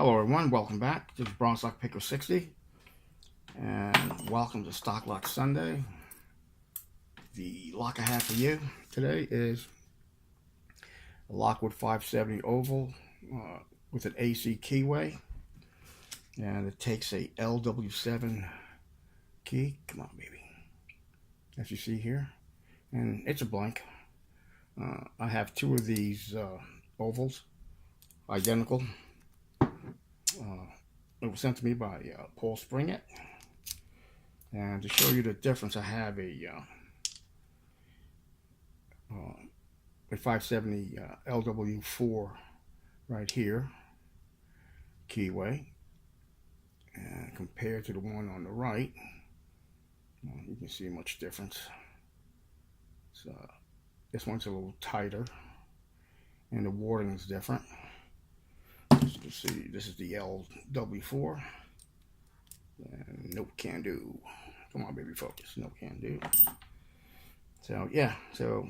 Hello everyone, welcome back. This is Bronze Lock Picker 60 and welcome to Stock Lock Sunday. The lock I have for you today is a Lockwood 570 oval with an AC keyway, and it takes a LW7 key. Come on baby, as you see here, and it's a blank. I have two of these ovals, identical. It was sent to me by Paul Springett, and to show you the difference, I have a 570 LW4 right here, keyway, and compared to the one on the right, you can see much difference. So this one's a little tighter, and the warding is different. As you can see, this is the LW4, and no can do. Come on baby, focus. No can do. So yeah, so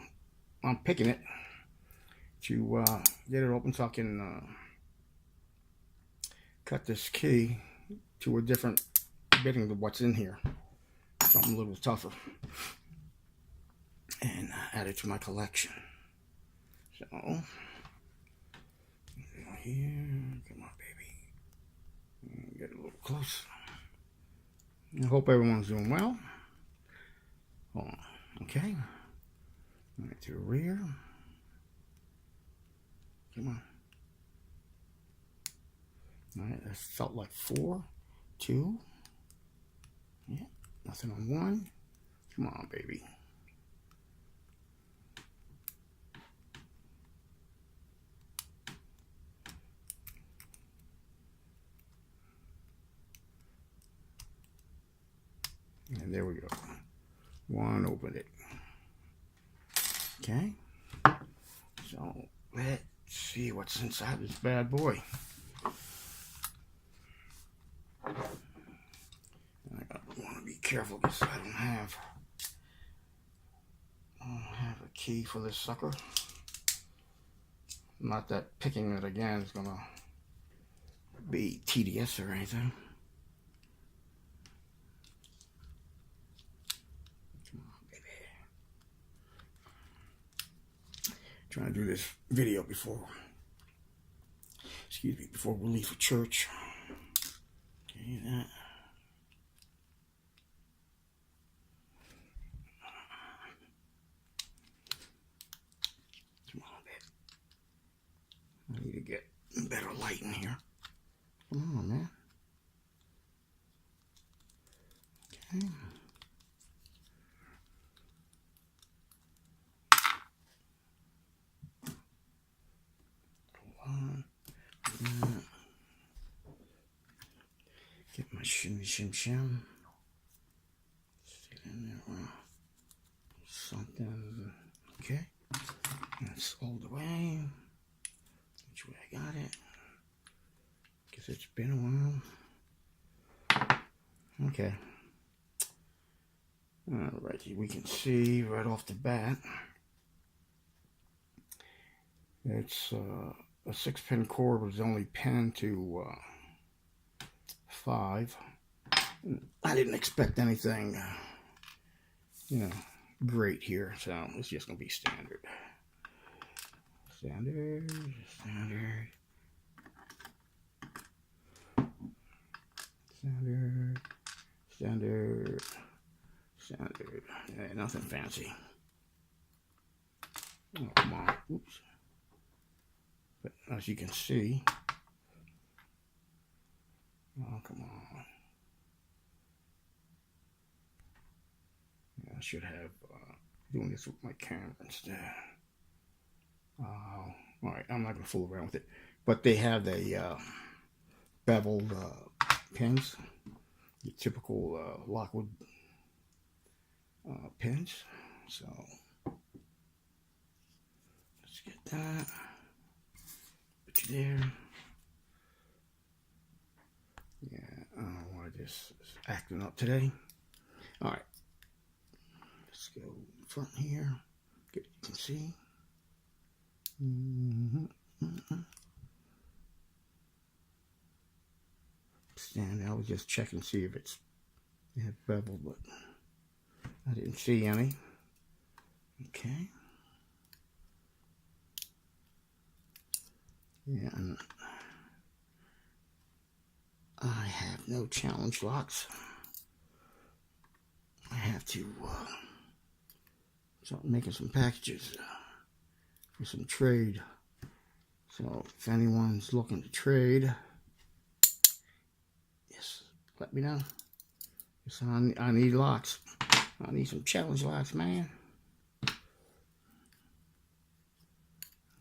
I'm picking it to get it open so I can cut this key to a different bitting than what's in here, something a little tougher, and add it to my collection. So here, come on baby, get a little close. I hope everyone's doing well. Hold on. Okay, right to the rear. Come on. All right, that felt like 4, 2. Yeah, nothing on 1. Come on baby. And there we go. 1 opened it. Okay. So let's see what's inside this bad boy. I want to be careful because I don't have a key for this sucker. Not that picking it again is gonna be tedious or anything. Trying to do this video before we leave for church. Okay, that. Come on, babe. I need to get better light in here. Come on, man. Okay. Get my shimmy shim shim. Stick it in there. Something. Okay. That's all the way. Which way I got it? Guess it's been a while. Okay. Alright, we can see right off the bat. It's a 6-pin cord was only pinned to 5. I didn't expect anything, great here, so it's just gonna be standard. Standard. Yeah, nothing fancy. Oh, come on. Oops. But as you can see, oh, come on. Yeah, I should have doing this with my camera instead. All right, I'm not going to fool around with it. But they have the beveled pins, the typical Lockwood pins. So let's get that. Put you there. Yeah, I don't know why this is acting up today. All right, let's go front here. Get, you can see. understand. I was just checking to see if it had bevel, but I didn't see any. Okay. Yeah, and I have no challenge locks. I have to start making some packages for some trade. So if anyone's looking to trade, yes, let me know. Yes, I need locks. I need some challenge locks, man.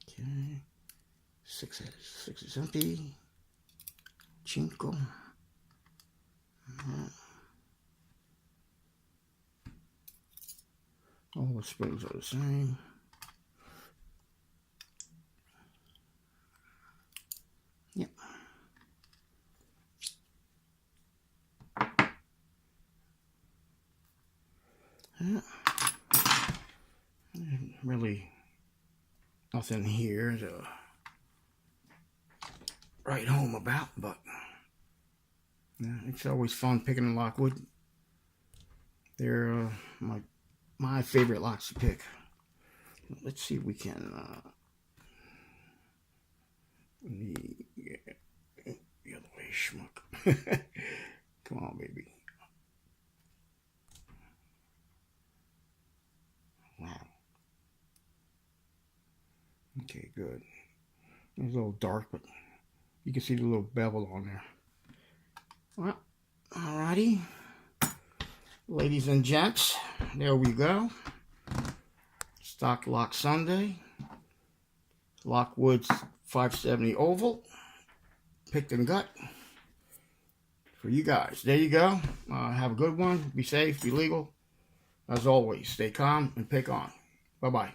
Okay. Six is empty. Cinco. All the springs are the same. Yep. Yeah. Really nothing here to write home about, but yeah, it's always fun picking in Lockwood. They're my favorite locks to pick. Let's see if we can the other way, schmuck. Come on, baby. Wow. Okay, good. It's a little dark, but you can see the little bevel on there. Well, alrighty. Ladies and gents, there we go. Stock Lock Sunday. Lockwoods 570 oval. Picked and gut. For you guys. There you go. Have a good one. Be safe. Be legal. As always, stay calm and pick on. Bye-bye.